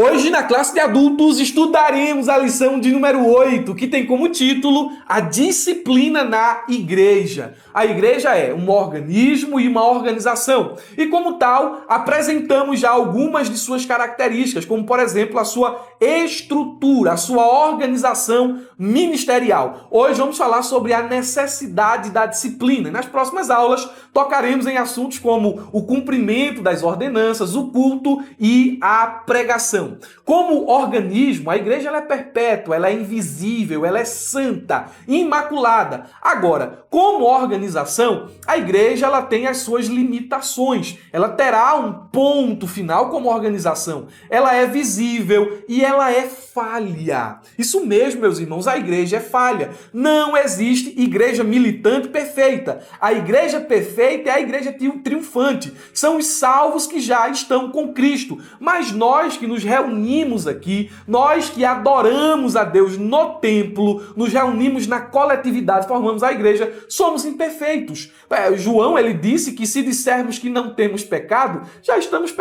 Hoje, na classe de adultos, estudaremos a lição de número 8, que tem como título A Disciplina na Igreja. A igreja é um organismo e uma organização. E, como tal, apresentamos já algumas de suas características, como, por exemplo, a sua estrutura, a sua organização ministerial. Hoje vamos falar sobre a necessidade da disciplina. Nas próximas aulas, tocaremos em assuntos como o cumprimento das ordenanças, o culto e a pregação. Como organismo, a igreja ela é perpétua, ela é invisível, ela é santa, imaculada. Agora, como organização, a igreja ela tem as suas limitações. Ela terá um ponto final como organização. Ela é visível e ela é falha. Isso mesmo, meus irmãos, a igreja é falha. Não existe igreja militante perfeita. A igreja perfeita é a igreja triunfante. São os salvos que já estão com Cristo. Mas nós que nos reunimos aqui, nós que adoramos a Deus no templo, nos reunimos na coletividade, formamos a igreja, somos imperfeitos. João, ele disse que se dissermos que não temos pecado, já estamos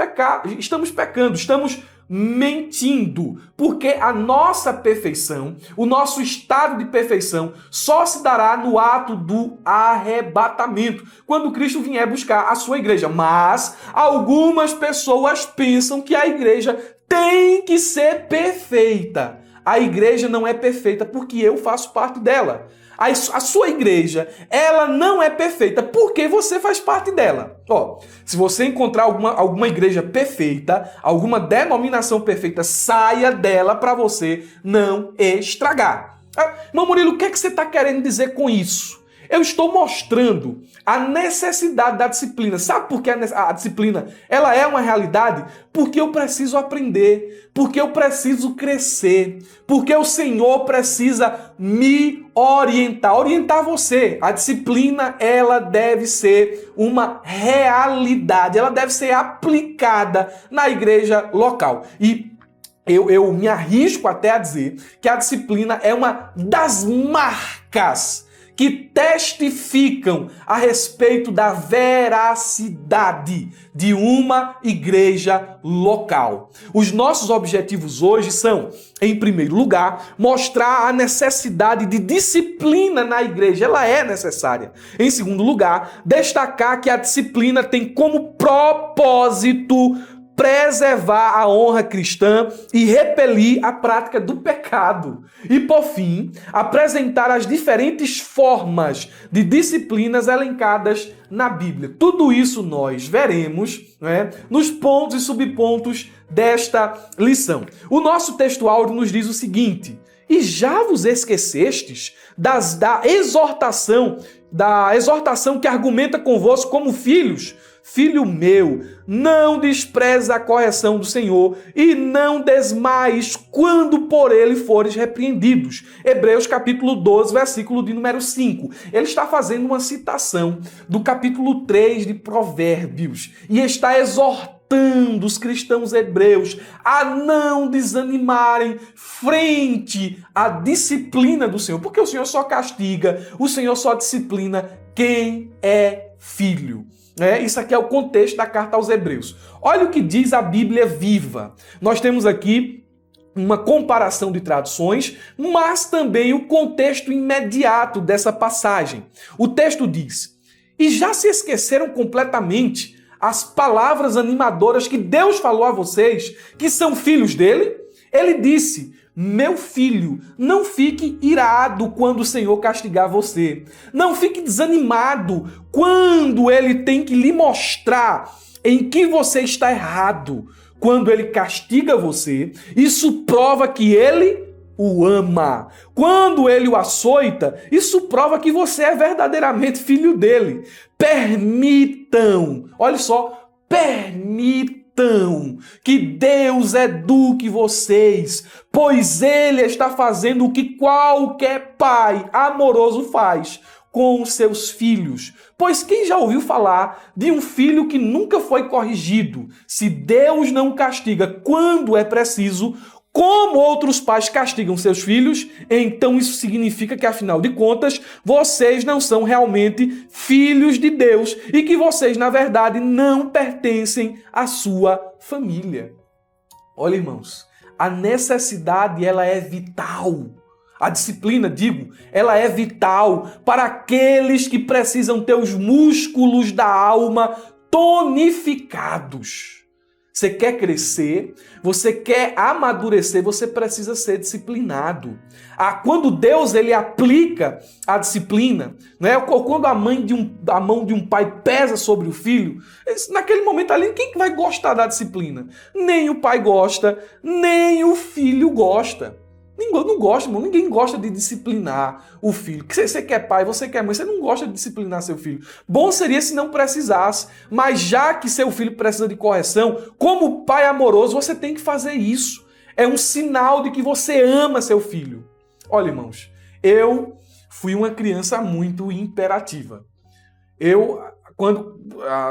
pecando, estamos mentindo, porque a nossa perfeição, o nosso estado de perfeição só se dará no ato do arrebatamento, quando Cristo vier buscar a sua igreja. Mas algumas pessoas pensam que a igreja tem que ser perfeita. A igreja não é perfeita porque eu faço parte dela. A sua igreja, ela não é perfeita porque você faz parte dela. Se você encontrar alguma igreja perfeita, alguma denominação perfeita, saia dela para você não estragar. Irmão Murilo, o que é que você está querendo dizer com isso? Eu estou mostrando a necessidade da disciplina. Sabe por que a disciplina ela é uma realidade? Porque eu preciso aprender, porque eu preciso crescer, porque o Senhor precisa me orientar você. A disciplina ela deve ser uma realidade, ela deve ser aplicada na igreja local. E eu me arrisco até a dizer que a disciplina é uma das marcas que testificam a respeito da veracidade de uma igreja local. Os nossos objetivos hoje são, em primeiro lugar, mostrar a necessidade de disciplina na igreja. Ela é necessária. Em segundo lugar, destacar que a disciplina tem como propósito preservar a honra cristã e repelir a prática do pecado. E, por fim, apresentar as diferentes formas de disciplinas elencadas na Bíblia. Tudo isso nós veremos, nos pontos e subpontos desta lição. O nosso texto áureo nos diz o seguinte: e já vos esquecestes da exortação que argumenta convosco como filhos? Filho meu, não despreza a correção do Senhor e não desmaies quando por ele fores repreendidos. Hebreus capítulo 12, versículo de número 5. Ele está fazendo uma citação do capítulo 3 de Provérbios e está exortando os cristãos hebreus a não desanimarem frente à disciplina do Senhor, porque o Senhor só castiga, o Senhor só disciplina quem é filho. Isso aqui é o contexto da carta aos Hebreus. Olha o que diz a Bíblia Viva. Nós temos aqui uma comparação de traduções, mas também o contexto imediato dessa passagem. O texto diz: e já se esqueceram completamente as palavras animadoras que Deus falou a vocês, que são filhos dele? Ele disse: meu filho, não fique irado quando o Senhor castigar você. Não fique desanimado quando Ele tem que lhe mostrar em que você está errado. Quando Ele castiga você, isso prova que Ele o ama. Quando Ele o açoita, isso prova que você é verdadeiramente filho dele. Permitam, olha só, permitam que Deus eduque vocês, pois Ele está fazendo o que qualquer pai amoroso faz com os seus filhos. Pois quem já ouviu falar de um filho que nunca foi corrigido? Se Deus não castiga quando é preciso, como outros pais castigam seus filhos, então isso significa que, afinal de contas, vocês não são realmente filhos de Deus e que vocês, na verdade, não pertencem à sua família. Olha, irmãos, a necessidade, ela é vital. A disciplina, digo, ela é vital para aqueles que precisam ter os músculos da alma tonificados. Você quer crescer, você quer amadurecer, você precisa ser disciplinado. Quando Deus ele aplica a disciplina, né? Quando a mão de um pai pesa sobre o filho, naquele momento ali, quem vai gostar da disciplina? Nem o pai gosta, nem o filho gosta. Não gosta, irmão. Ninguém gosta de disciplinar o filho. Você quer pai, você quer mãe, você não gosta de disciplinar seu filho. Bom seria se não precisasse, mas já que seu filho precisa de correção, como pai amoroso, você tem que fazer isso. É um sinal de que você ama seu filho. Olha, irmãos, eu fui uma criança muito imperativa.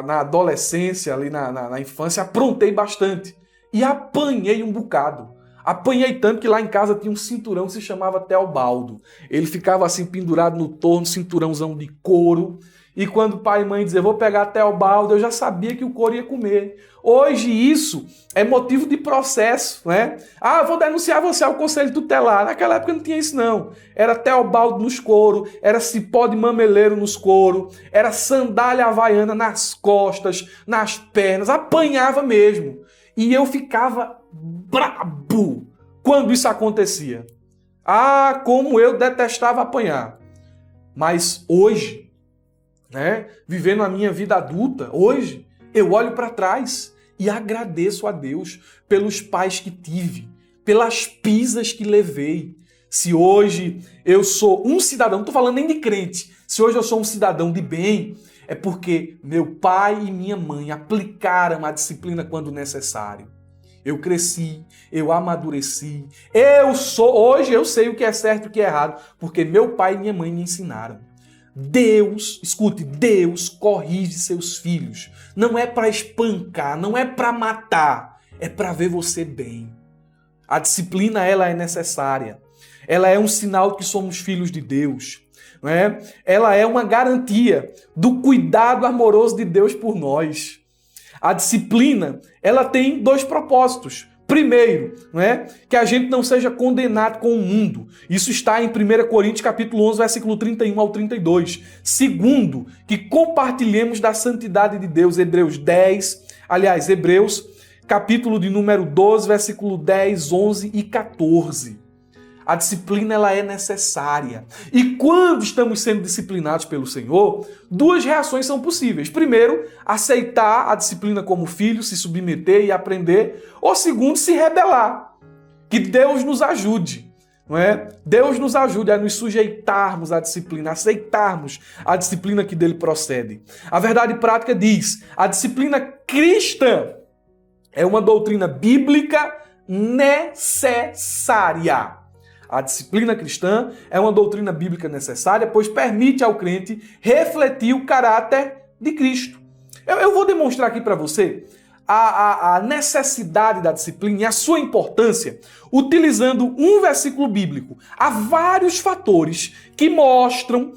Na adolescência, ali na infância, aprontei bastante e apanhei um bocado. Apanhei tanto que lá em casa tinha um cinturão que se chamava Teobaldo. Ele ficava assim pendurado no torno, cinturãozão de couro. E quando o pai e mãe diziam, vou pegar Teobaldo, eu já sabia que o couro ia comer. Hoje isso é motivo de processo, né? Eu vou denunciar você ao conselho tutelar. Naquela época não tinha isso não. Era Teobaldo nos couro, era cipó de mameleiro nos couro, era sandália havaiana nas costas, nas pernas, apanhava mesmo. E eu ficava brabo quando isso acontecia. Como eu detestava apanhar. Mas hoje, né, vivendo a minha vida adulta, hoje, eu olho para trás e agradeço a Deus pelos pais que tive, pelas pisas que levei. Se hoje eu sou um cidadão, não estou falando nem de crente, se hoje eu sou um cidadão de bem, é porque meu pai e minha mãe aplicaram a disciplina quando necessário. Eu cresci, eu amadureci. Hoje eu sei o que é certo e o que é errado, porque meu pai e minha mãe me ensinaram. Deus corrige seus filhos. Não é para espancar, não é para matar, é para ver você bem. A disciplina, ela é necessária. Ela é um sinal que somos filhos de Deus. Não é? Ela é uma garantia do cuidado amoroso de Deus por nós. A disciplina, ela tem dois propósitos. Primeiro, que a gente não seja condenado com o mundo. Isso está em 1 Coríntios capítulo 11, versículo 31 ao 32. Segundo, que compartilhemos da santidade de Deus. Hebreus capítulo de número 12, versículo 10, 11 e 14. A disciplina, ela é necessária. E quando estamos sendo disciplinados pelo Senhor, duas reações são possíveis. Primeiro, aceitar a disciplina como filho, se submeter e aprender. Ou segundo, se rebelar. Que Deus nos ajude. Não é? Deus nos ajude a nos sujeitarmos à disciplina, aceitarmos a disciplina que dele procede. A verdade prática diz, a disciplina cristã é uma doutrina bíblica necessária. A disciplina cristã é uma doutrina bíblica necessária, pois permite ao crente refletir o caráter de Cristo. Eu vou demonstrar aqui para você a necessidade da disciplina e a sua importância utilizando um versículo bíblico. Há vários fatores que mostram,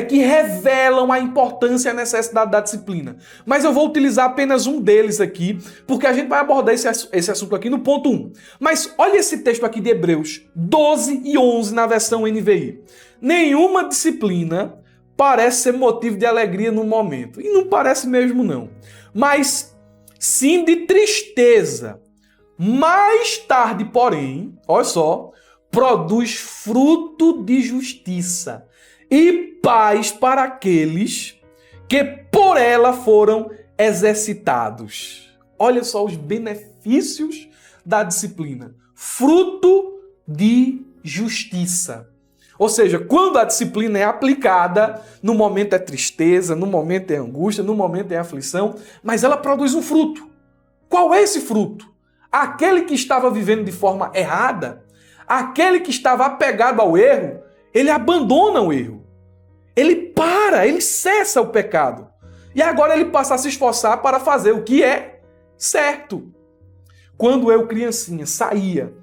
que revelam a importância e a necessidade da disciplina. Mas eu vou utilizar apenas um deles aqui, porque a gente vai abordar esse assunto aqui no ponto 1. Mas olha esse texto aqui de Hebreus 12 e 11 na versão NVI. Nenhuma disciplina parece ser motivo de alegria no momento. E não parece mesmo não. Mas sim de tristeza. Mais tarde, porém, olha só, produz fruto de justiça e paz para aqueles que por ela foram exercitados. Olha só os benefícios da disciplina. Fruto de justiça. Ou seja, quando a disciplina é aplicada, no momento é tristeza, no momento é angústia, no momento é aflição, mas ela produz um fruto. Qual é esse fruto? Aquele que estava vivendo de forma errada, aquele que estava apegado ao erro, ele abandona o erro. Ele cessa o pecado. E agora ele passa a se esforçar para fazer o que é certo. Quando eu, criancinha, saía,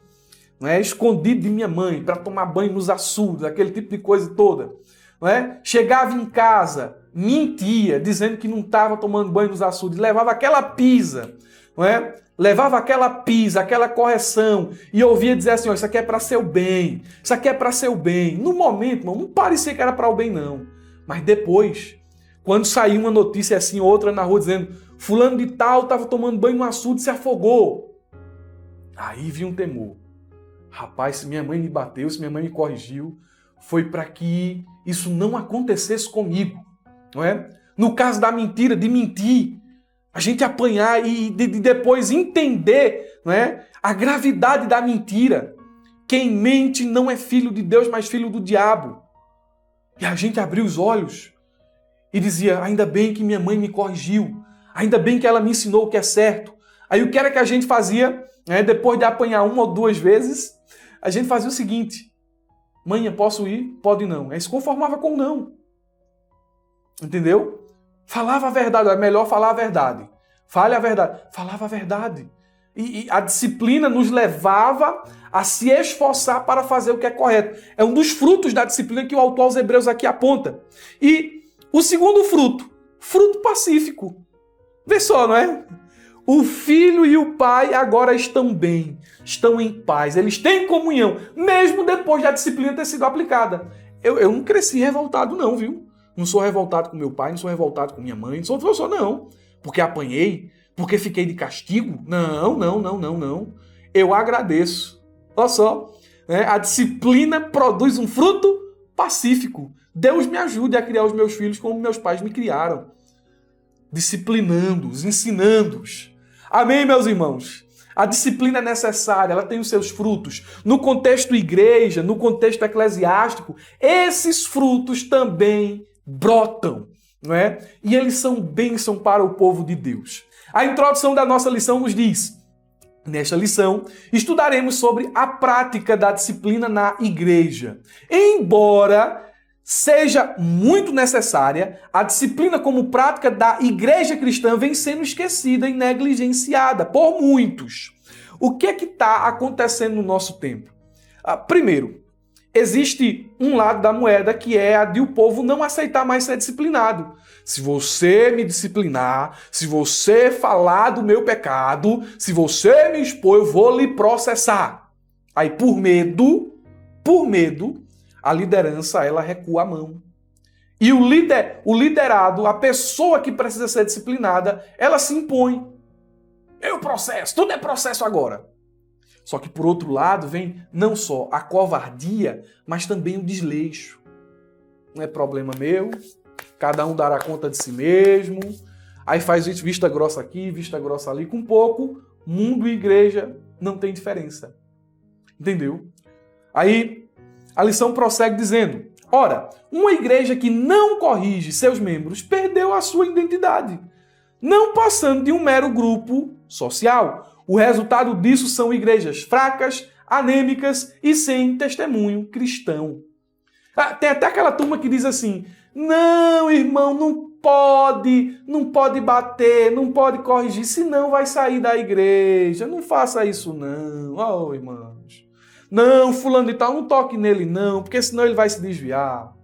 escondido de minha mãe para tomar banho nos açudes, aquele tipo de coisa toda, chegava em casa, mentia, dizendo que não estava tomando banho nos açudes, levava aquela pisa, levava aquela pisa, aquela correção e ouvia dizer assim, ó, isso aqui é para seu bem, isso aqui é para seu bem. No momento, irmão, não parecia que era para o bem, não. Mas depois, quando saiu uma notícia assim, outra na rua dizendo, fulano de tal estava tomando banho no açude e se afogou. Aí vi um temor. Rapaz, se minha mãe me bateu, se minha mãe me corrigiu, foi para que isso não acontecesse comigo, não é? No caso da mentira, de mentir, a gente apanhar e depois entender, não é, a gravidade da mentira. Quem mente não é filho de Deus, mas filho do diabo. E a gente abriu os olhos e dizia, ainda bem que minha mãe me corrigiu, ainda bem que ela me ensinou o que é certo. Aí o que era que a gente fazia, né, depois de apanhar uma ou duas vezes, a gente fazia o seguinte, mãe, posso ir? Pode não. Aí se conformava com não. Entendeu? Falava a verdade, é melhor falar a verdade. Fale a verdade. Falava a verdade. E a disciplina nos levava a se esforçar para fazer o que é correto. É um dos frutos da disciplina que o autor aos Hebreus aqui aponta. E o segundo fruto, fruto pacífico. Vê só, não é? O filho e o pai agora estão bem, estão em paz, eles têm comunhão, mesmo depois da disciplina ter sido aplicada. Eu não cresci revoltado não, viu? Não sou revoltado com meu pai, não sou revoltado com minha mãe, não sou não. Porque apanhei, porque fiquei de castigo. Não. Eu agradeço. Olha só, né? A disciplina produz um fruto pacífico. Deus me ajude a criar os meus filhos como meus pais me criaram. Disciplinando-os, ensinando-os. Amém, meus irmãos? A disciplina é necessária, ela tem os seus frutos. No contexto igreja, no contexto eclesiástico, esses frutos também brotam, não é? E eles são bênção para o povo de Deus. A introdução da nossa lição nos diz, nesta lição, estudaremos sobre a prática da disciplina na igreja. Embora seja muito necessária, a disciplina como prática da igreja cristã vem sendo esquecida e negligenciada por muitos. O que é que está acontecendo no nosso tempo? Primeiro, existe um lado da moeda que é a de o povo não aceitar mais ser disciplinado. Se você me disciplinar, se você falar do meu pecado, se você me expor, eu vou lhe processar. Aí por medo, a liderança, ela recua a mão. E o liderado, a pessoa que precisa ser disciplinada, ela se impõe. Eu processo, tudo é processo agora. Só que por outro lado vem não só a covardia, mas também o desleixo. Não é problema meu, cada um dará conta de si mesmo. Aí faz vista grossa aqui, vista grossa ali. Com pouco, mundo e igreja não tem diferença. Entendeu? Aí a lição prossegue dizendo, ora, uma igreja que não corrige seus membros perdeu a sua identidade, não passando de um mero grupo social. O resultado disso são igrejas fracas, anêmicas e sem testemunho cristão. Tem até aquela turma que diz assim, não, irmão, não pode bater, não pode corrigir, senão vai sair da igreja. Não faça isso não, oh, irmãos. Não, fulano de tal, não toque nele não, porque senão ele vai se desviar.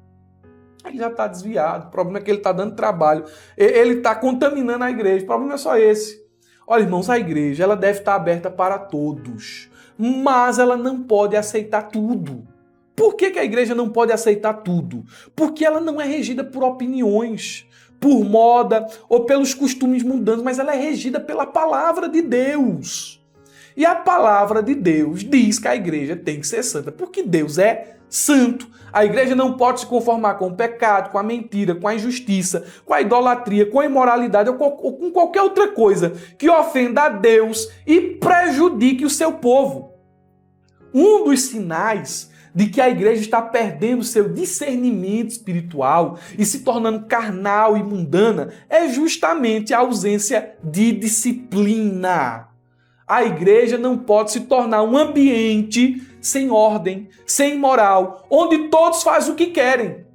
Ele já está desviado, o problema é que ele está dando trabalho, ele está contaminando a igreja, o problema é só esse. Olha, irmãos, a igreja ela deve estar aberta para todos, mas ela não pode aceitar tudo. Por que a igreja não pode aceitar tudo? Porque ela não é regida por opiniões, por moda ou pelos costumes mundanos, mas ela é regida pela palavra de Deus. E a palavra de Deus diz que a igreja tem que ser santa, porque Deus é santo. A igreja não pode se conformar com o pecado, com a mentira, com a injustiça, com a idolatria, com a imoralidade ou com qualquer outra coisa que ofenda a Deus e prejudique o seu povo. Um dos sinais de que a igreja está perdendo seu discernimento espiritual e se tornando carnal e mundana é justamente a ausência de disciplina. A igreja não pode se tornar um ambiente sem ordem, sem moral, onde todos fazem o que querem.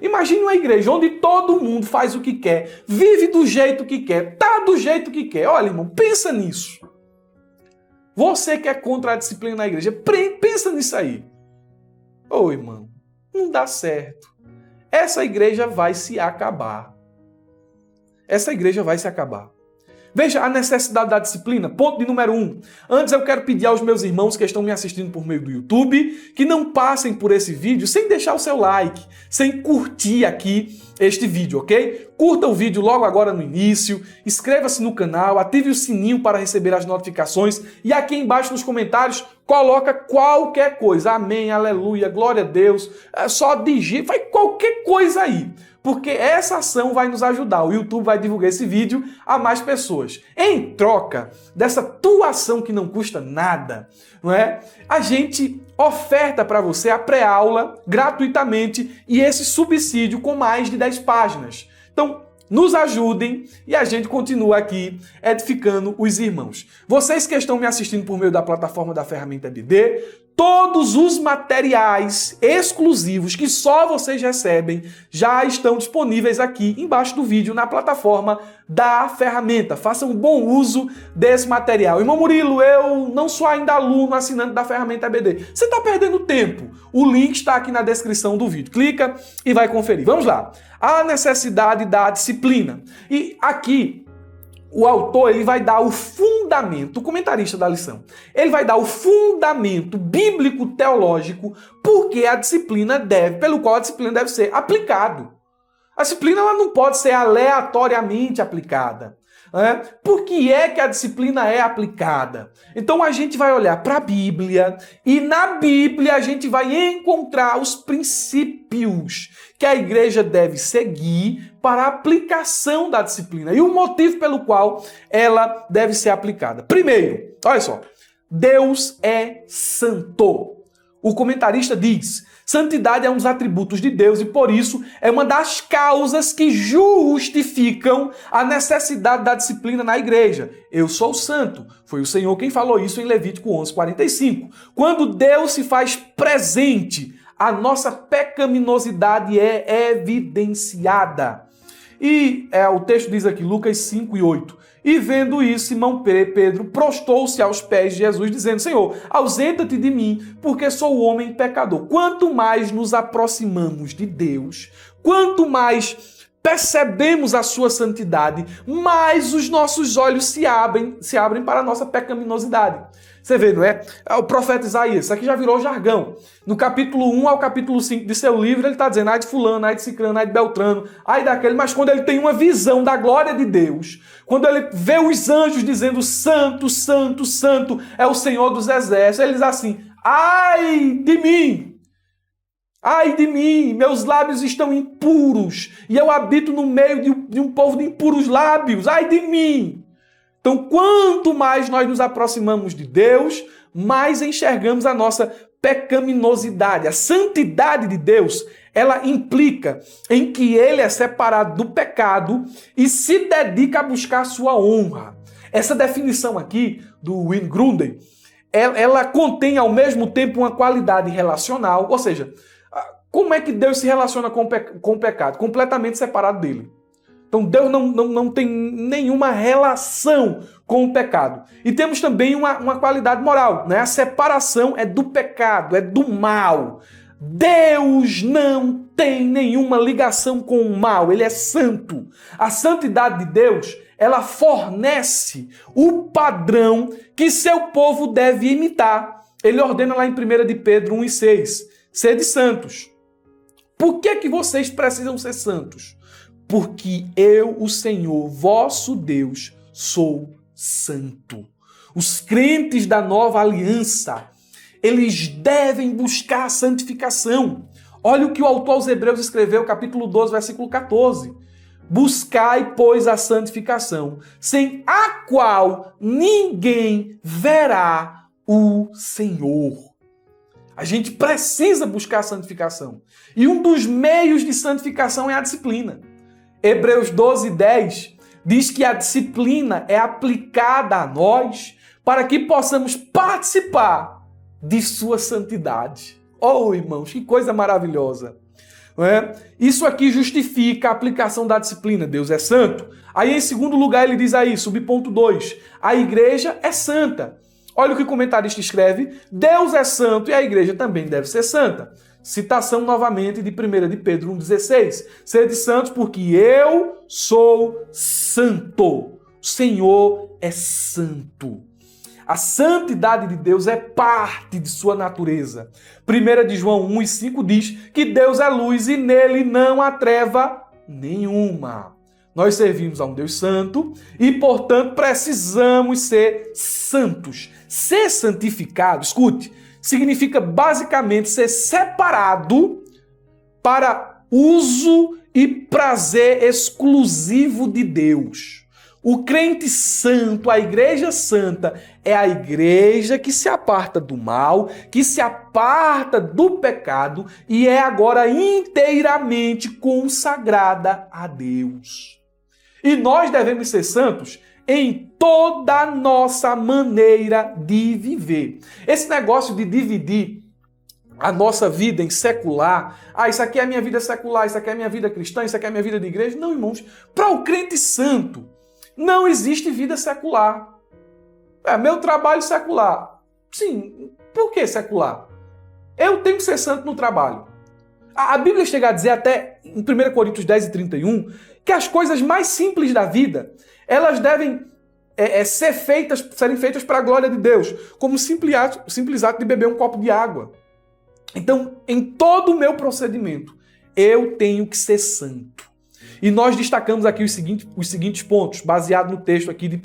Imagine uma igreja onde todo mundo faz o que quer, vive do jeito que quer, tá do jeito que quer. Olha, irmão, pensa nisso. Você que é contra a disciplina na igreja, pensa nisso aí. Ô, irmão, não dá certo. Essa igreja vai se acabar. Essa igreja vai se acabar. Veja a necessidade da disciplina. Ponto de número 1. Antes eu quero pedir aos meus irmãos que estão me assistindo por meio do YouTube que não passem por esse vídeo sem deixar o seu like, sem curtir aqui este vídeo, ok? Curta o vídeo logo agora no início, inscreva-se no canal, ative o sininho para receber as notificações e aqui embaixo nos comentários coloca qualquer coisa. Amém, aleluia, glória a Deus, só digita, faz qualquer coisa aí. Porque essa ação vai nos ajudar. O YouTube vai divulgar esse vídeo a mais pessoas. Em troca dessa tua ação que não custa nada, não é? A gente oferta para você a pré-aula gratuitamente e esse subsídio com mais de 10 páginas. Então, nos ajudem e a gente continua aqui edificando os irmãos. Vocês que estão me assistindo por meio da plataforma da Ferramenta EBD, todos os materiais exclusivos que só vocês recebem já estão disponíveis aqui embaixo do vídeo na plataforma da ferramenta. Façam um bom uso desse material. Irmão Murilo, eu não sou ainda aluno assinante da Ferramenta EBD. Você está perdendo tempo. O link está aqui na descrição do vídeo. Clica e vai conferir. Vamos lá. A necessidade da disciplina. E aqui o autor ele vai dar o fundamento, o comentarista da lição, ele vai dar o fundamento bíblico-teológico pelo qual a disciplina deve ser aplicada. A disciplina ela não pode ser aleatoriamente aplicada. Por que é que a disciplina é aplicada? Então a gente vai olhar para a Bíblia e na Bíblia a gente vai encontrar os princípios que a igreja deve seguir para a aplicação da disciplina e o motivo pelo qual ela deve ser aplicada. Primeiro, olha só, Deus é santo. O comentarista diz: santidade é um dos atributos de Deus e, por isso, é uma das causas que justificam a necessidade da disciplina na igreja. Eu sou santo. Foi o Senhor quem falou isso em Levítico 11:45. Quando Deus se faz presente, a nossa pecaminosidade é evidenciada. E o texto diz aqui, Lucas 5:8. E vendo isso, Simão Pedro prostou-se aos pés de Jesus, dizendo: Senhor, ausenta-te de mim, porque sou homem pecador. Quanto mais nos aproximamos de Deus, quanto mais percebemos a sua santidade, mais os nossos olhos se abrem para a nossa pecaminosidade. Você vê, não é? O profeta Isaías, isso aqui já virou jargão. No capítulo 1 ao capítulo 5 de seu livro, ele está dizendo: ai de fulano, ai de ciclano, ai de beltrano, ai daquele. Mas quando ele tem uma visão da glória de Deus, quando ele vê os anjos dizendo: santo, santo, santo é o Senhor dos exércitos, ele diz assim: ai de mim! Ai de mim, meus lábios estão impuros e eu habito no meio de um povo de impuros lábios. Ai de mim! Então, quanto mais nós nos aproximamos de Deus, mais enxergamos a nossa pecaminosidade. A santidade de Deus, ela implica em que ele é separado do pecado e se dedica a buscar a sua honra. Essa definição aqui do Wayne Grudem, ela contém ao mesmo tempo uma qualidade relacional, ou seja, como é que Deus se relaciona com o pecado? Completamente separado dele. Então Deus não tem nenhuma relação com o pecado. E temos também uma qualidade moral, né? A separação é do pecado, é do mal. Deus não tem nenhuma ligação com o mal, ele é santo. A santidade de Deus, ela fornece o padrão que seu povo deve imitar. Ele ordena lá em 1 de Pedro 1:6, sede santos. Por que vocês precisam ser santos? Porque eu, o Senhor, vosso Deus, sou santo. Os crentes da nova aliança, eles devem buscar a santificação. Olha o que o autor aos Hebreus escreveu, capítulo 12, versículo 14. Buscai, pois, a santificação, sem a qual ninguém verá o Senhor. A gente precisa buscar a santificação. E um dos meios de santificação é a disciplina. Hebreus 12:10 diz que a disciplina é aplicada a nós para que possamos participar de sua santidade. Oh, irmãos, que coisa maravilhosa. Não é? Isso aqui justifica a aplicação da disciplina. Deus é santo. Aí, em segundo lugar, ele diz aí, subponto 2, a igreja é santa. Olha o que o comentarista escreve: Deus é santo e a igreja também deve ser santa. Citação novamente de 1 de Pedro 1,16. Sede santos porque eu sou santo. O Senhor é santo. A santidade de Deus é parte de sua natureza. 1 de João 1:5 diz que Deus é luz e nele não há treva nenhuma. Nós servimos a um Deus santo e, portanto, precisamos ser santos. Ser santificado, escute, significa basicamente ser separado para uso e prazer exclusivo de Deus. O crente santo, a igreja santa, é a igreja que se aparta do mal, que se aparta do pecado e é agora inteiramente consagrada a Deus. E nós devemos ser santos em toda a nossa maneira de viver. Esse negócio de dividir a nossa vida em secular, isso aqui é a minha vida secular, isso aqui é a minha vida cristã, isso aqui é a minha vida de igreja. Não, irmãos, para o crente santo, não existe vida secular. Meu trabalho secular. Sim, por que secular? Eu tenho que ser santo no trabalho. A Bíblia chega a dizer até em 1 Coríntios 10:31 que as coisas mais simples da vida, elas devem serem feitas para a glória de Deus, como o simples ato de beber um copo de água. Então, em todo o meu procedimento, eu tenho que ser santo. E nós destacamos aqui os seguintes pontos, baseado no texto aqui de 1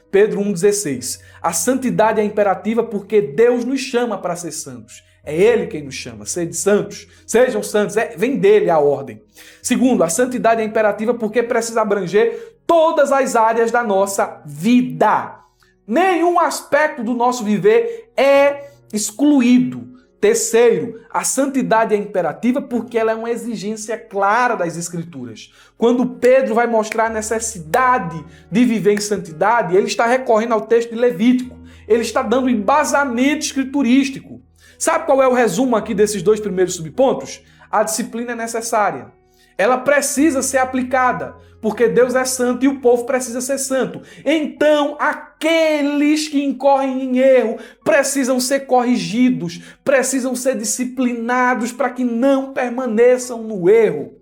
Pedro 1,16. A santidade é imperativa porque Deus nos chama para ser santos. É Ele quem nos chama. Sede santos, sejam santos. Vem dele a ordem. Segundo, a santidade é imperativa porque precisa abranger todas as áreas da nossa vida. Nenhum aspecto do nosso viver é excluído. Terceiro, a santidade é imperativa porque ela é uma exigência clara das Escrituras. Quando Pedro vai mostrar a necessidade de viver em santidade, ele está recorrendo ao texto de Levítico. Ele está dando embasamento escriturístico. Sabe qual é o resumo aqui desses dois primeiros subpontos? A disciplina é necessária. Ela precisa ser aplicada, porque Deus é santo e o povo precisa ser santo. Então, aqueles que incorrem em erro precisam ser corrigidos, precisam ser disciplinados para que não permaneçam no erro.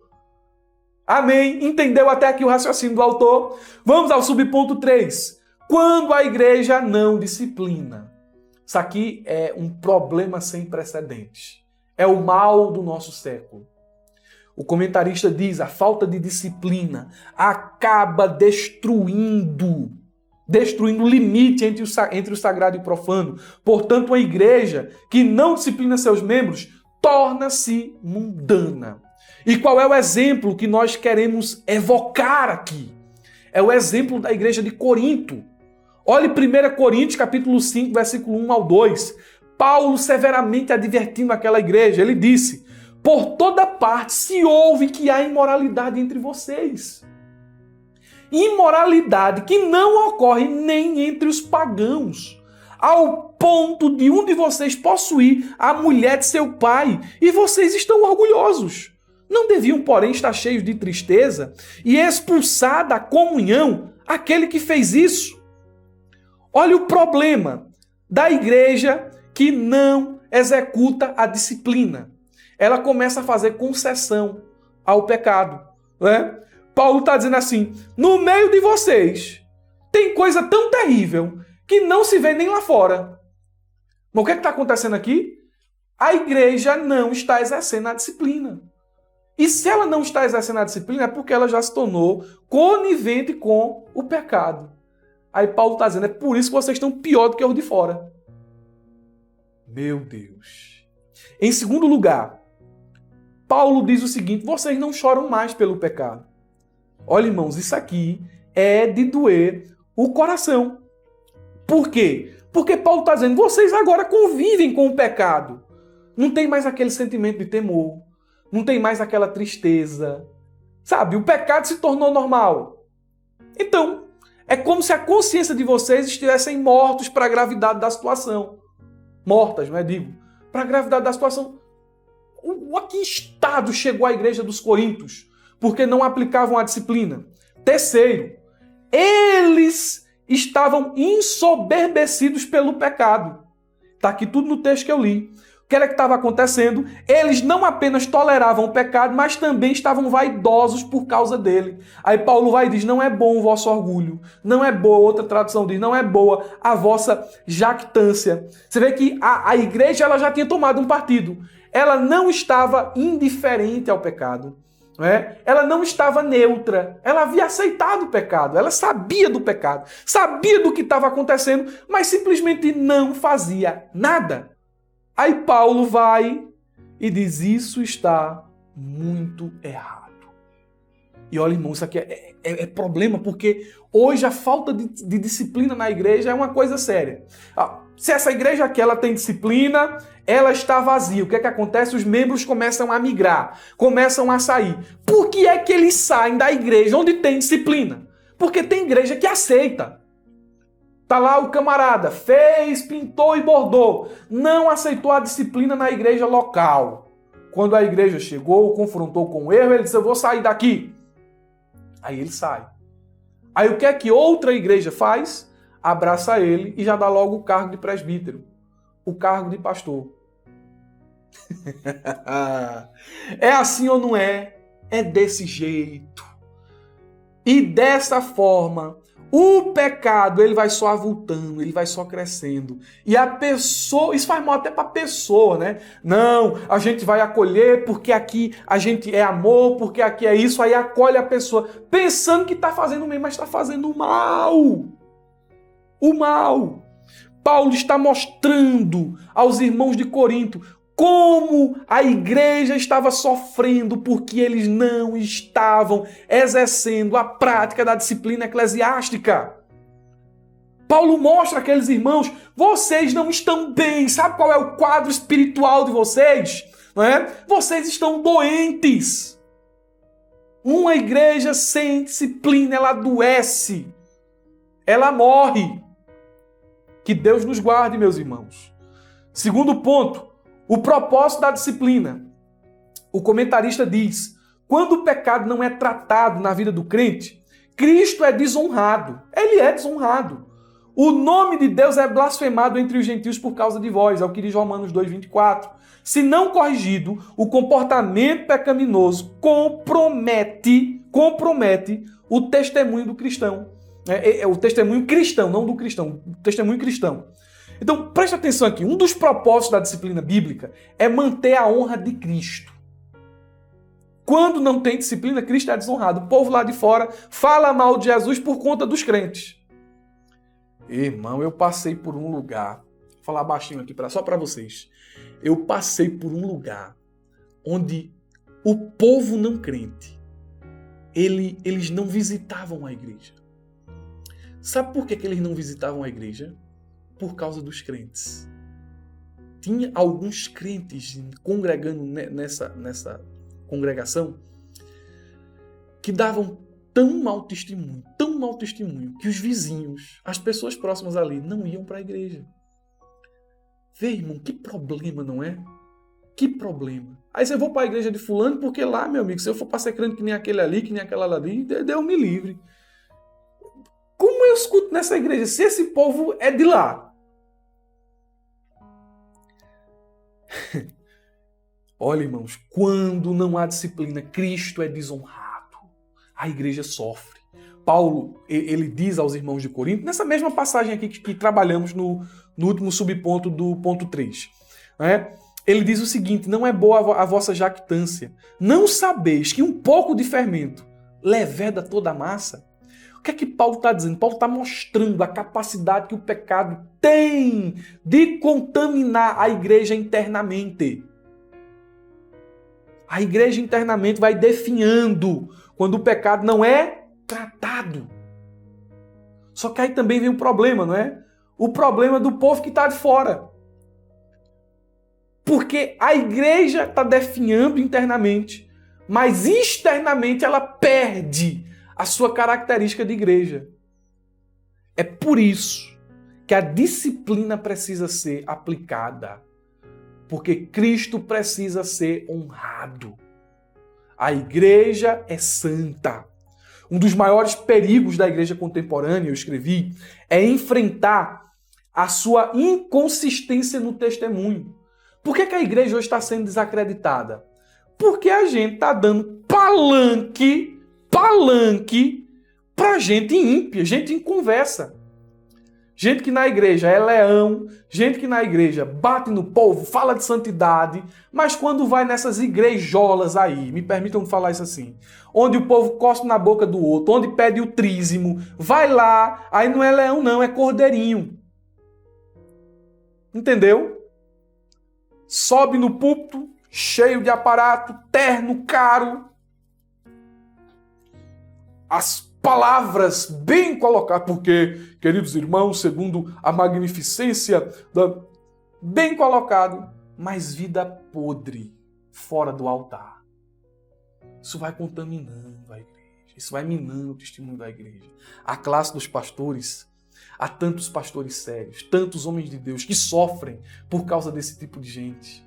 Amém? Entendeu até aqui o raciocínio do autor? Vamos ao subponto 3. Quando a igreja não disciplina. Isso aqui é um problema sem precedentes. É o mal do nosso século. O comentarista diz, a falta de disciplina acaba destruindo o limite entre o sagrado e o profano. Portanto, a igreja que não disciplina seus membros torna-se mundana. E qual é o exemplo que nós queremos evocar aqui? É o exemplo da igreja de Corinto. Olhe 1 Coríntios, capítulo 5, versículo 1 ao 2. Paulo severamente advertindo aquela igreja. Ele disse: por toda parte se ouve que há imoralidade entre vocês. Imoralidade que não ocorre nem entre os pagãos, ao ponto de um de vocês possuir a mulher de seu pai, e vocês estão orgulhosos. Não deviam, porém, estar cheios de tristeza e expulsar da comunhão aquele que fez isso? Olha o problema da igreja que não executa a disciplina. Ela começa a fazer concessão ao pecado. Né? Paulo está dizendo assim, no meio de vocês tem coisa tão terrível que não se vê nem lá fora. Mas o que está acontecendo aqui? A igreja não está exercendo a disciplina. E se ela não está exercendo a disciplina é porque ela já se tornou conivente com o pecado. Aí Paulo está dizendo, é por isso que vocês estão pior do que os de fora. Meu Deus. Em segundo lugar, Paulo diz o seguinte, vocês não choram mais pelo pecado. Olha, irmãos, isso aqui é de doer o coração. Por quê? Porque Paulo está dizendo, vocês agora convivem com o pecado. Não tem mais aquele sentimento de temor. Não tem mais aquela tristeza. Sabe, o pecado se tornou normal. Então, é como se a consciência de vocês estivessem mortos para a gravidade da situação. Mortas, não é? Digo, para a gravidade da situação. A que estado chegou a igreja dos Coríntios? Porque não aplicavam a disciplina. Terceiro, eles estavam ensoberbecidos pelo pecado. Está aqui tudo no texto que eu li. O que era que estava acontecendo? Eles não apenas toleravam o pecado, mas também estavam vaidosos por causa dele. Aí Paulo vai e diz, não é bom o vosso orgulho, não é boa, outra tradução diz, não é boa a vossa jactância. Você vê que a igreja ela já tinha tomado um partido. Ela não estava indiferente ao pecado. Ela não estava neutra, ela havia aceitado o pecado, ela sabia do pecado, sabia do que estava acontecendo, mas simplesmente não fazia nada. Aí Paulo vai e diz, isso está muito errado. E olha, irmão, isso aqui é problema, porque hoje a falta de disciplina na igreja é uma coisa séria. Se essa igreja aqui ela tem disciplina, ela está vazia. O que é que acontece? Os membros começam a migrar, começam a sair. Por que é que eles saem da igreja onde tem disciplina? Porque tem igreja que aceita. Tá lá o camarada, fez, pintou e bordou. Não aceitou a disciplina na igreja local. Quando a igreja chegou, confrontou com o erro, ele disse, eu vou sair daqui. Aí ele sai. Aí o que é que outra igreja faz? Abraça ele e já dá logo o cargo de presbítero, o cargo de pastor. É assim ou não é? É desse jeito. E dessa forma, o pecado ele vai só avultando, ele vai só crescendo. E a pessoa, isso faz mal até para a pessoa, né? Não, a gente vai acolher porque aqui a gente é amor, porque aqui é isso, aí acolhe a pessoa, pensando que está fazendo bem, mas está fazendo mal. O mal. Paulo está mostrando aos irmãos de Corinto como a igreja estava sofrendo porque eles não estavam exercendo a prática da disciplina eclesiástica. Paulo mostra àqueles irmãos, vocês não estão bem. Sabe qual é o quadro espiritual de vocês? Não é? Vocês estão doentes. Uma igreja sem disciplina, ela adoece. Ela morre. Que Deus nos guarde, meus irmãos. Segundo ponto, o propósito da disciplina. O comentarista diz, quando o pecado não é tratado na vida do crente, Cristo é desonrado. Ele é desonrado. O nome de Deus é blasfemado entre os gentios por causa de vós, é o que diz Romanos 2,24. Se não corrigido, o comportamento pecaminoso compromete o testemunho do cristão. É o testemunho cristão, não do cristão. O testemunho cristão. Então, preste atenção aqui. Um dos propósitos da disciplina bíblica é manter a honra de Cristo. Quando não tem disciplina, Cristo é desonrado. O povo lá de fora fala mal de Jesus por conta dos crentes. Irmão, eu passei por um lugar, vou falar baixinho aqui só para vocês. Eu passei por um lugar onde o povo não crente, eles não visitavam a igreja. Sabe por que eles não visitavam a igreja? Por causa dos crentes. Tinha alguns crentes congregando nessa congregação que davam tão mau testemunho, que os vizinhos, as pessoas próximas ali, não iam para a igreja. Vê, irmão, que problema, não é? Que problema. Aí você vou para a igreja de fulano, porque lá, meu amigo, se eu for para ser crente que nem aquele ali, que nem aquela ali, Deus me livre. Como eu escuto nessa igreja, se esse povo é de lá? Olha, irmãos, quando não há disciplina, Cristo é desonrado. A igreja sofre. Paulo, ele diz aos irmãos de Corinto, nessa mesma passagem aqui que trabalhamos no último subponto do ponto 3, né? Ele diz o seguinte, não é boa a vossa jactância. Não sabeis que um pouco de fermento leveda toda a massa? O que é que Paulo está dizendo? Paulo está mostrando a capacidade que o pecado tem de contaminar a igreja internamente. A igreja internamente vai definhando quando o pecado não é tratado. Só que aí também vem um problema, não é? O problema do povo que está de fora. Porque a igreja está definhando internamente, mas externamente ela perde a sua característica de igreja. É por isso que a disciplina precisa ser aplicada. Porque Cristo precisa ser honrado. A igreja é santa. Um dos maiores perigos da igreja contemporânea, eu escrevi, é enfrentar a sua inconsistência no testemunho. Por que a igreja hoje está sendo desacreditada? Porque a gente está dando palanque para gente ímpia, gente em conversa. Gente que na igreja é leão, gente que na igreja bate no povo, fala de santidade, mas quando vai nessas igrejolas aí, me permitam falar isso assim, onde o povo cospe na boca do outro, onde pede o trízimo, vai lá, aí não é leão não, é cordeirinho. Entendeu? Sobe no púlpito, cheio de aparato, terno caro, as palavras bem colocadas, porque, queridos irmãos, segundo a magnificência, bem colocado, mas vida podre fora do altar. Isso vai contaminando a igreja, isso vai minando o testemunho da igreja. A classe dos pastores, há tantos pastores sérios, tantos homens de Deus que sofrem por causa desse tipo de gente.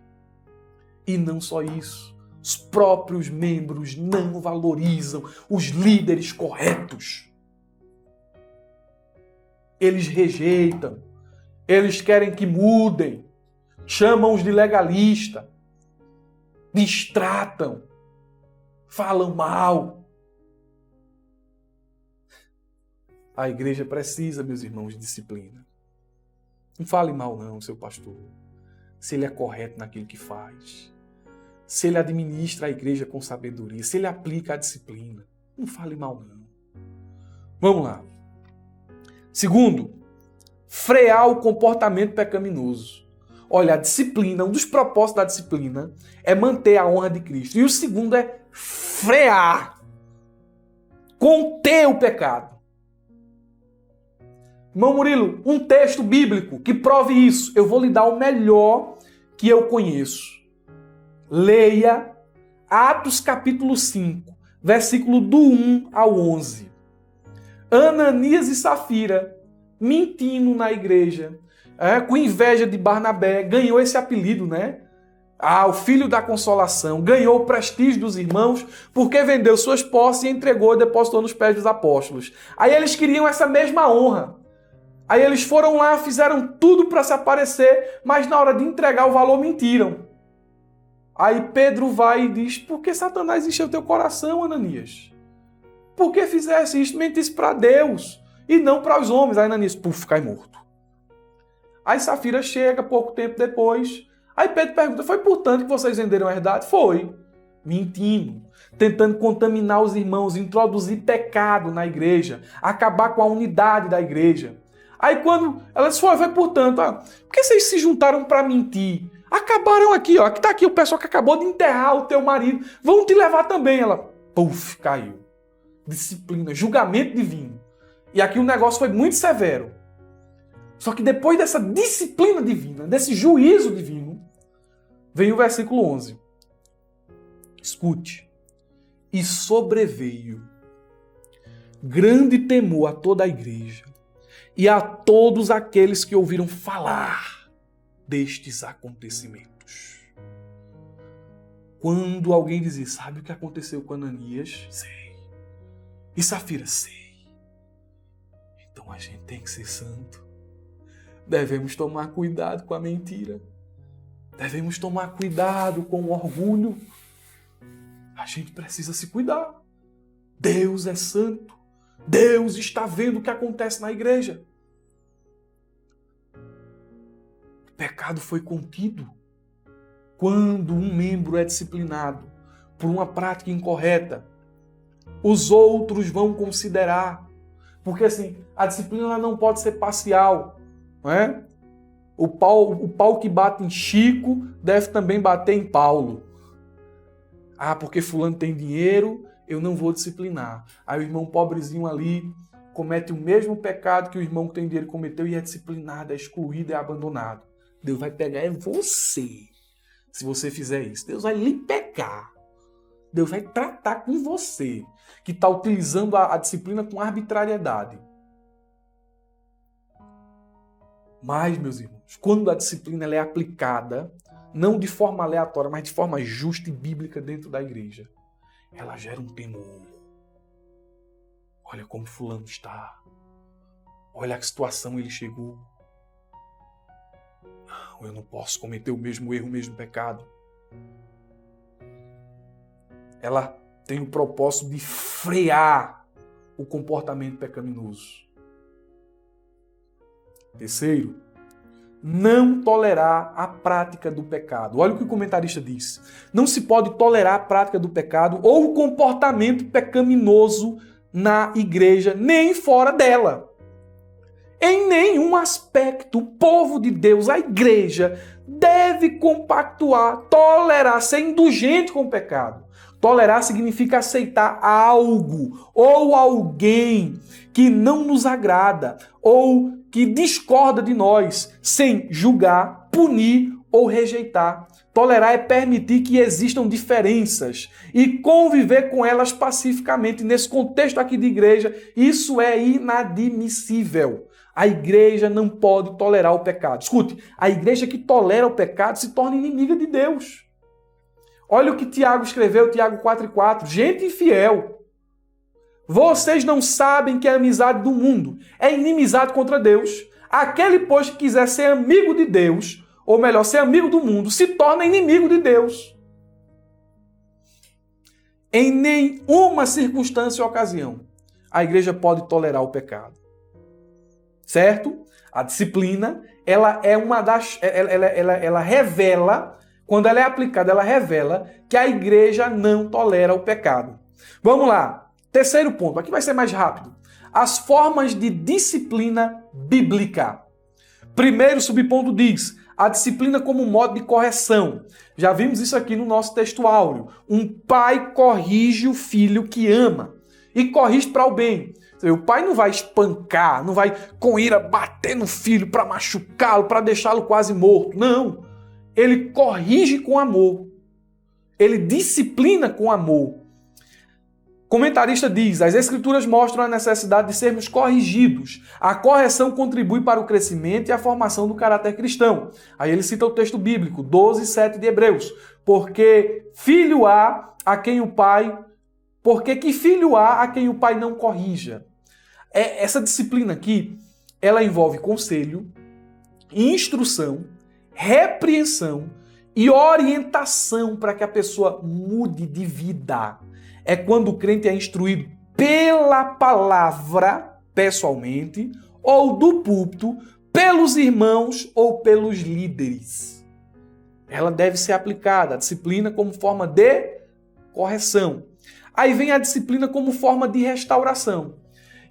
E não só isso. Os próprios membros não valorizam os líderes corretos. Eles rejeitam. Eles querem que mudem. Chamam-os de legalista. Distratam. Falam mal. A igreja precisa, meus irmãos, de disciplina. Não fale mal não, seu pastor. Se ele é correto naquilo que faz. Se ele administra a igreja com sabedoria, se ele aplica a disciplina. Não fale mal, não. Vamos lá. Segundo, frear o comportamento pecaminoso. Olha, a disciplina, um dos propósitos da disciplina é manter a honra de Cristo. E o segundo é frear, conter o pecado. Irmão Murilo, um texto bíblico que prove isso. Eu vou lhe dar o melhor que eu conheço. Leia Atos capítulo 5, versículo do 1 ao 11. Ananias e Safira, mentindo na igreja, com inveja de Barnabé, ganhou esse apelido, né? O filho da consolação, ganhou o prestígio dos irmãos porque vendeu suas posses e entregou e depositou nos pés dos apóstolos. Aí eles queriam essa mesma honra. Aí eles foram lá, fizeram tudo para se aparecer, mas na hora de entregar o valor mentiram. Aí Pedro vai e diz, por que Satanás encheu teu coração, Ananias? Por que fizesse isso? Mentisse para Deus e não para os homens. Aí Ananias, cai morto. Aí Safira chega pouco tempo depois. Aí Pedro pergunta, foi por tanto que vocês venderam a herdade? Foi. Mentindo, tentando contaminar os irmãos, introduzir pecado na igreja, acabar com a unidade da igreja. Aí quando ela disse, foi portanto, por que vocês se juntaram para mentir? Acabaram aqui, ó. Aqui tá aqui o pessoal que acabou de enterrar o teu marido. Vão te levar também. Ela, caiu. Disciplina, julgamento divino. E aqui o negócio foi muito severo. Só que depois dessa disciplina divina, desse juízo divino, vem o versículo 11. Escute. E sobreveio grande temor a toda a igreja e a todos aqueles que ouviram falar destes acontecimentos. Quando alguém dizia, sabe o que aconteceu com Ananias? Sei. E Safira? Sei. Então a gente tem que ser santo. Devemos tomar cuidado com a mentira. Devemos tomar cuidado com o orgulho. A gente precisa se cuidar. Deus é santo. Deus está vendo o que acontece na igreja. O pecado foi contido quando um membro é disciplinado por uma prática incorreta. Os outros vão considerar. Porque assim, a disciplina não pode ser parcial. Não é? O pau que bate em Chico deve também bater em Paulo. Porque fulano tem dinheiro, eu não vou disciplinar. Aí o irmão pobrezinho ali comete o mesmo pecado que o irmão que tem dinheiro cometeu e é disciplinado, é excluído, é abandonado. Deus vai pegar você. Se você fizer isso, Deus vai lhe pegar. Deus vai tratar com você, que está utilizando a disciplina com arbitrariedade. Mas, meus irmãos, quando a disciplina ela é aplicada, não de forma aleatória, mas de forma justa e bíblica dentro da igreja, ela gera um temor. Olha como fulano está. Olha a situação ele chegou. Eu não posso cometer o mesmo erro, o mesmo pecado. Ela tem o propósito de frear o comportamento pecaminoso. Terceiro, não tolerar a prática do pecado. Olha o que o comentarista diz. Não se pode tolerar a prática do pecado ou o comportamento pecaminoso na igreja, nem fora dela. Em nenhum aspecto, o povo de Deus, a igreja, deve compactuar, tolerar, ser indulgente com o pecado. Tolerar significa aceitar algo ou alguém que não nos agrada ou que discorda de nós, sem julgar, punir ou rejeitar. Tolerar é permitir que existam diferenças e conviver com elas pacificamente. Nesse contexto aqui de igreja, isso é inadmissível. A igreja não pode tolerar o pecado. Escute, a igreja que tolera o pecado se torna inimiga de Deus. Olha o que Tiago escreveu, Tiago 4,4. Gente infiel, vocês não sabem que a amizade do mundo é inimizade contra Deus. Aquele, pois, que quiser ser amigo de Deus, ou melhor, ser amigo do mundo, se torna inimigo de Deus. Em nenhuma circunstância ou ocasião, a igreja pode tolerar o pecado. Certo? A disciplina, ela é uma das... Ela revela, quando ela é aplicada, ela revela que a igreja não tolera o pecado. Vamos lá. Terceiro ponto. Aqui vai ser mais rápido. As formas de disciplina bíblica. Primeiro subponto diz, a disciplina como modo de correção. Já vimos isso aqui no nosso texto áureo. Um pai corrige o filho que ama. E corrige para o bem. O pai não vai espancar, não vai com ira bater no filho para machucá-lo, para deixá-lo quase morto. Não. Ele corrige com amor. Ele disciplina com amor. Comentarista diz, as escrituras mostram a necessidade de sermos corrigidos. A correção contribui para o crescimento e a formação do caráter cristão. Aí ele cita o texto bíblico, 12:7 de Hebreus. Porque que filho há a quem o pai não corrija? Essa disciplina aqui, ela envolve conselho, instrução, repreensão e orientação para que a pessoa mude de vida. É quando o crente é instruído pela palavra, pessoalmente, ou do púlpito, pelos irmãos ou pelos líderes. Ela deve ser aplicada, a disciplina como forma de correção. Aí vem a disciplina como forma de restauração.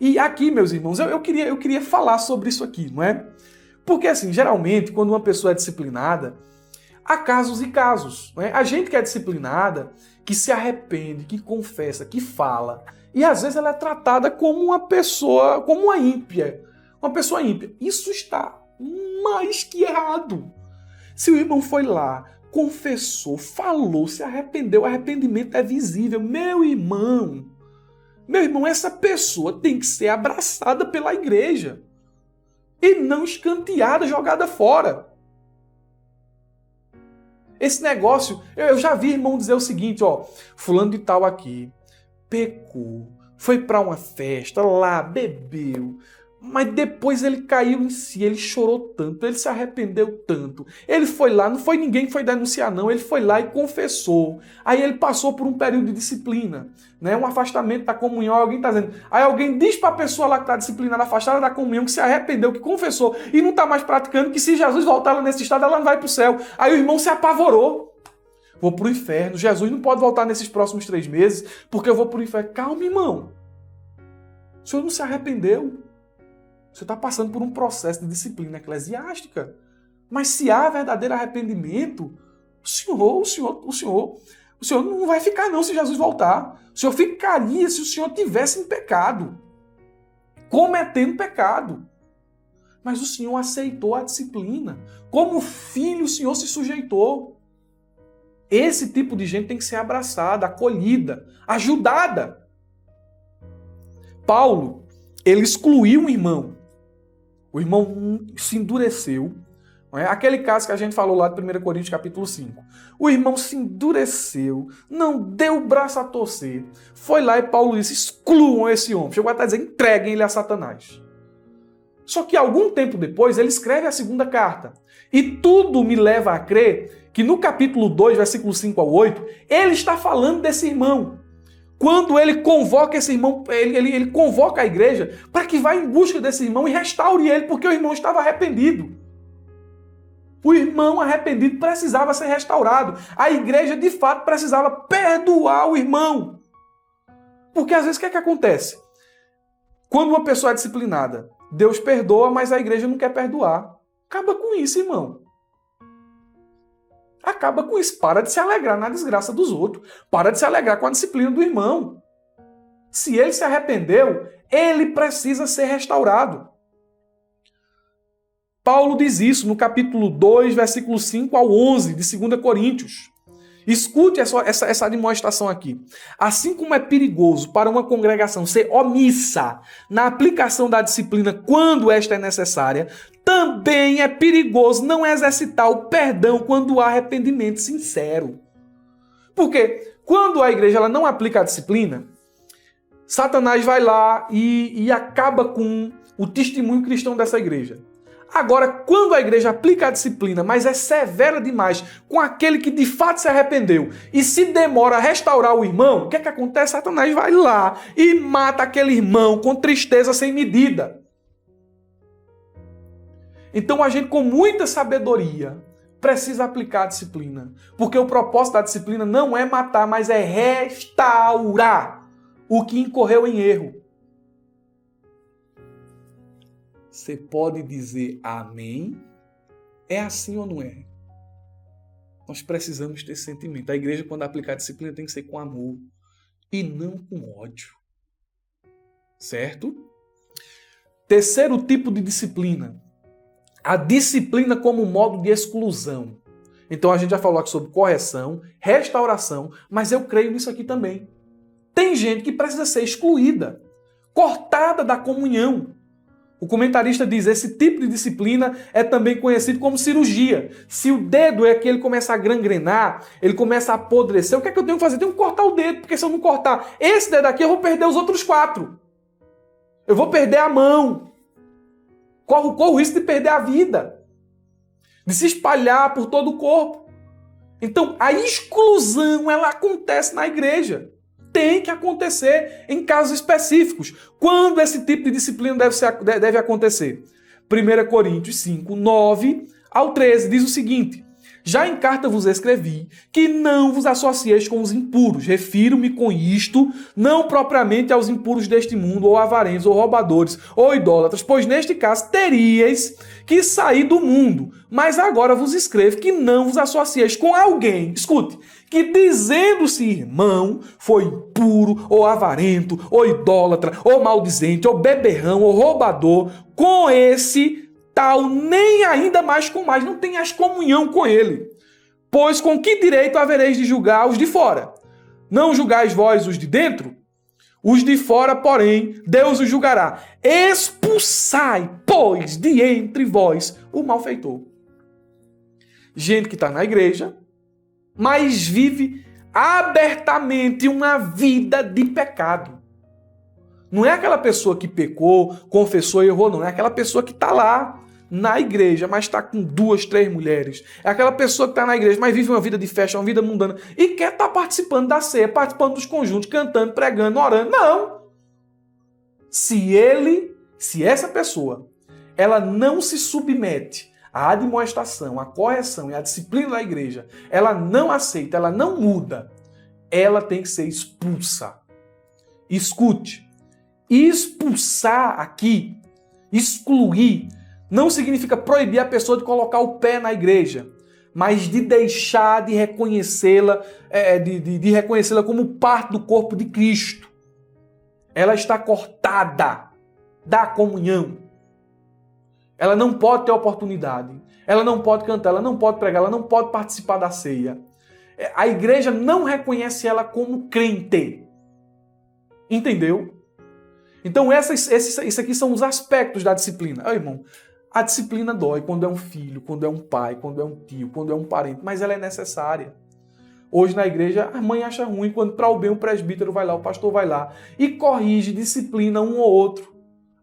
E aqui, meus irmãos, eu queria falar sobre isso aqui, não é? Porque, assim, geralmente, quando uma pessoa é disciplinada, há casos e casos. Não é? A gente que é disciplinada, que se arrepende, que confessa, que fala, e às vezes ela é tratada como uma pessoa, como uma ímpia. Uma pessoa ímpia. Isso está mais que errado. Se o irmão foi lá, confessou, falou, se arrependeu, o arrependimento é visível. Meu irmão, essa pessoa tem que ser abraçada pela igreja e não escanteada, jogada fora. Esse negócio, eu já vi irmão dizer o seguinte, ó, fulano de tal aqui pecou, foi para uma festa, lá bebeu, mas depois ele caiu em si, ele chorou tanto, ele se arrependeu tanto. Ele foi lá, não foi ninguém que foi denunciar não, ele foi lá e confessou. Aí ele passou por um período de disciplina, né? Um afastamento da comunhão, alguém está dizendo. Aí alguém diz para a pessoa lá que está disciplinada, afastada da comunhão, que se arrependeu, que confessou e não está mais praticando, que se Jesus voltar ela nesse estado, ela não vai para o céu. Aí o irmão se apavorou. Vou para o inferno, Jesus não pode voltar nesses próximos 3 meses, porque eu vou para o inferno. Calma, irmão. O senhor não se arrependeu. Você está passando por um processo de disciplina eclesiástica. Mas se há verdadeiro arrependimento, o senhor não vai ficar não se Jesus voltar. O senhor ficaria se o senhor tivesse em pecado, cometendo pecado. Mas o senhor aceitou a disciplina. Como filho, o senhor se sujeitou. Esse tipo de gente tem que ser abraçada, acolhida, ajudada. Paulo, ele excluiu um irmão. O irmão se endureceu. Não é? Aquele caso que a gente falou lá de 1 Coríntios capítulo 5. O irmão se endureceu, não deu o braço a torcer. Foi lá e Paulo disse, excluam esse homem. Chegou até a dizer, entreguem ele a Satanás. Só que algum tempo depois ele escreve a segunda carta. E tudo me leva a crer que no capítulo 2, versículos 5 ao 8, ele está falando desse irmão. Quando ele convoca esse irmão, ele convoca a igreja para que vá em busca desse irmão e restaure ele, porque o irmão estava arrependido. O irmão arrependido precisava ser restaurado. A igreja, de fato, precisava perdoar o irmão. Porque às vezes o que é que acontece? Quando uma pessoa é disciplinada, Deus perdoa, mas a igreja não quer perdoar. Acaba com isso, irmão. Acaba com isso. Para de se alegrar na desgraça dos outros. Para de se alegrar com a disciplina do irmão. Se ele se arrependeu, ele precisa ser restaurado. Paulo diz isso no capítulo 2, versículos 5 ao 11 de 2 Coríntios. Escute essa demonstração aqui. Assim como é perigoso para uma congregação ser omissa na aplicação da disciplina quando esta é necessária, também é perigoso não exercitar o perdão quando há arrependimento sincero. Porque quando a igreja ela não aplica a disciplina, Satanás vai lá e acaba com o testemunho cristão dessa igreja. Agora, quando a igreja aplica a disciplina, mas é severa demais com aquele que de fato se arrependeu e se demora a restaurar o irmão, o que é que acontece? Satanás vai lá e mata aquele irmão com tristeza sem medida. Então a gente, com muita sabedoria, precisa aplicar a disciplina. Porque o propósito da disciplina não é matar, mas é restaurar o que incorreu em erro. Você pode dizer amém? É assim ou não é? Nós precisamos ter sentimento. A igreja, quando aplicar a disciplina, tem que ser com amor e não com ódio. Certo? Terceiro tipo de disciplina. A disciplina como modo de exclusão. Então a gente já falou aqui sobre correção, restauração, mas eu creio nisso aqui também. Tem gente que precisa ser excluída, cortada da comunhão. O comentarista diz, esse tipo de disciplina é também conhecido como cirurgia. Se o dedo é que ele começa a gangrenar, ele começa a apodrecer, o que é que eu tenho que fazer? Eu tenho que cortar o dedo, porque se eu não cortar esse dedo aqui, eu vou perder os outros 4. Eu vou perder a mão. Corro o risco de perder a vida. De se espalhar por todo o corpo. Então, a exclusão, ela acontece na igreja. Tem que acontecer em casos específicos. Quando esse tipo de disciplina deve acontecer? 1 Coríntios 5, 9 ao 13 diz o seguinte: já em carta vos escrevi que não vos associeis com os impuros. Refiro-me com isto não propriamente aos impuros deste mundo, ou avarentos, ou roubadores, ou idólatras, pois neste caso teríeis que sair do mundo. Mas agora vos escrevo que não vos associeis com alguém, escute, que dizendo-se irmão, foi impuro, ou avarento, ou idólatra, ou maldizente, ou beberrão, ou roubador, com esse tal, nem ainda mais com mais, não tenhas comunhão com ele. Pois com que direito havereis de julgar os de fora? Não julgais vós os de dentro? Os de fora, porém, Deus os julgará. Expulsai, pois, de entre vós o malfeitor. Gente que está na igreja, mas vive abertamente uma vida de pecado. Não é aquela pessoa que pecou, confessou e errou, não. É aquela pessoa que está lá na igreja, mas está com 2, 3 mulheres. É aquela pessoa que está na igreja, mas vive uma vida de festa, uma vida mundana, e quer estar participando da ceia, participando dos conjuntos, cantando, pregando, orando. Não! Se essa pessoa, ela não se submete à admoestação, à correção e à disciplina da igreja, ela não aceita, ela não muda, ela tem que ser expulsa. Escute, expulsar aqui, excluir, não significa proibir a pessoa de colocar o pé na igreja, mas de deixar de reconhecê-la, de reconhecê-la como parte do corpo de Cristo. Ela está cortada da comunhão. Ela não pode ter oportunidade, ela não pode cantar, ela não pode pregar, ela não pode participar da ceia. A igreja não reconhece ela como crente. Entendeu? Então esses aqui são os aspectos da disciplina. Irmão, a disciplina dói quando é um filho, quando é um pai, quando é um tio, quando é um parente, mas ela é necessária. Hoje na igreja, a mãe acha ruim quando para o bem o presbítero vai lá, o pastor vai lá e corrige, disciplina um ou outro.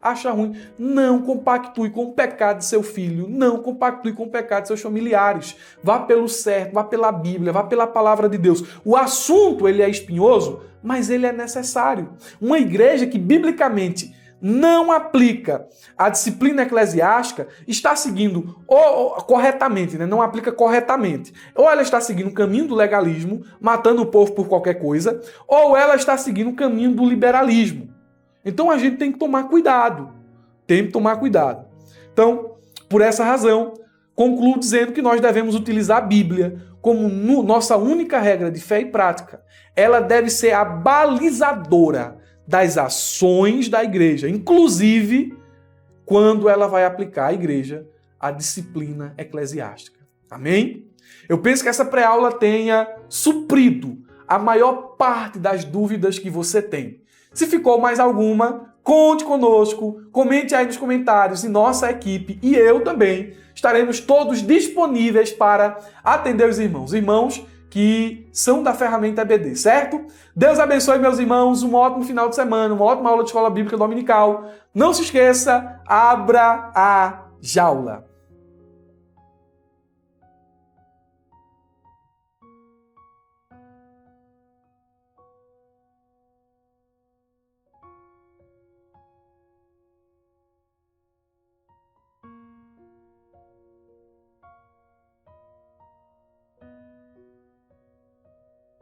acha ruim. Não compactue com o pecado de seu filho, não compactue com o pecado de seus familiares. Vá pelo certo, vá pela Bíblia, vá pela palavra de Deus. O assunto, ele é espinhoso, mas ele é necessário. Uma igreja que, biblicamente, não aplica a disciplina eclesiástica, está seguindo corretamente, né? Não aplica corretamente. Ou ela está seguindo o caminho do legalismo, matando o povo por qualquer coisa, ou ela está seguindo o caminho do liberalismo. Então a gente tem que tomar cuidado. Tem que tomar cuidado. Então, por essa razão, concluo dizendo que nós devemos utilizar a Bíblia como nossa única regra de fé e prática. Ela deve ser a balizadora das ações da igreja, inclusive quando ela vai aplicar à igreja a disciplina eclesiástica. Amém? Eu penso que essa pré-aula tenha suprido a maior parte das dúvidas que você tem. Se ficou mais alguma, conte conosco, comente aí nos comentários e nossa equipe e eu também estaremos todos disponíveis para atender os irmãos. Irmãos que são da ferramenta EBD, certo? Deus abençoe, meus irmãos, um ótimo final de semana, uma ótima aula de escola bíblica dominical. Não se esqueça, abra a jaula.